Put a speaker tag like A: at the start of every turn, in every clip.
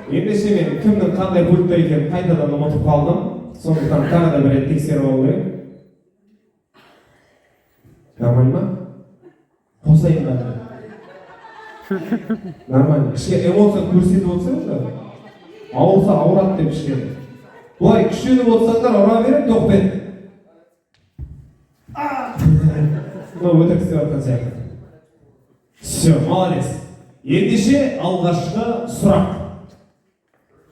A: Ендеше мен кімнің қандай пультта екенін қайтадан ұмытып қалдым. Сондықтан тағы да бір рет тексеріп алу керек. Нормально ма? Қосайын ба? Нормально. Кішкене эмоция көрсетіп отырсаңыз да. Ауырса ауырады деп кішкене. Бұлай күшеніп отырсаңдар ұра беріп тоқпен. Өтірік істеп жатқан сияқты. Все, молодец. Ендеше алғашқы сұрақ.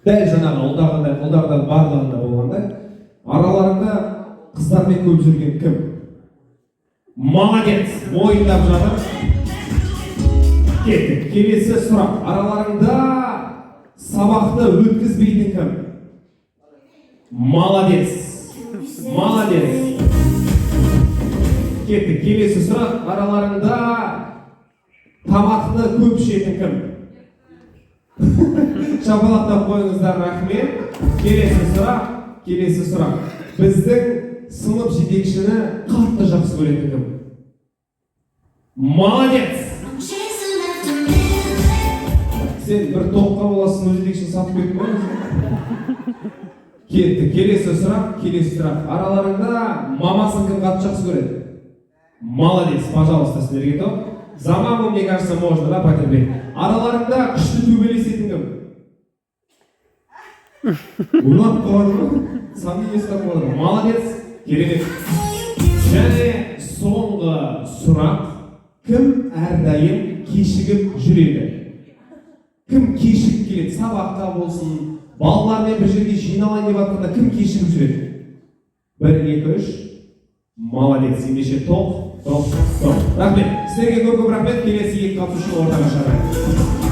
A: Дәл жаңағы ұлдарда барлығында болғанда, араларында қыздармен көп жүрген кім? Молодец! Мойындап жатыр. Кеттік. Келесі сұрақ. Араларында сабақты өткізбейтін кім? Молодец! Молодец! Кеттік. Келесі сұрақ. Араларында тамақты көп ішетін кім? Шапалақтап қойыңыздар, рахмет. Келесі сұрақ. Біздің сынып жетекшіні қатты жақсы көретін кім? Молодец! Сен бір топқа боласың, өз жетекшіні сатып кетіп қойыңыз. Кетті. Келесі сұрақ. Араларында мамасын кім қатты жақсы көреді? Молодец, пожалуйста, сіздерге топ. За маму, мне кажется, можно, да, потерпеть. Араларында күшті төбелесетін кім? Ойлап қалады ма? Сомнение ұстап қалады ма? Молодец, керемет. Және соңғы сұрақ. Кім әрдайым кешігіп жүреді? Кім кешігіп келеді? Сабаққа болсын, балалармен бір жерге жиналайын деп жатқанда кім кешігіп жүреді? 1, 2, 3. Молодец, ендеше топ. Рахмет. Сіздерге көп рахмет. Келесі екі қатысушыны ортаға шығарайық.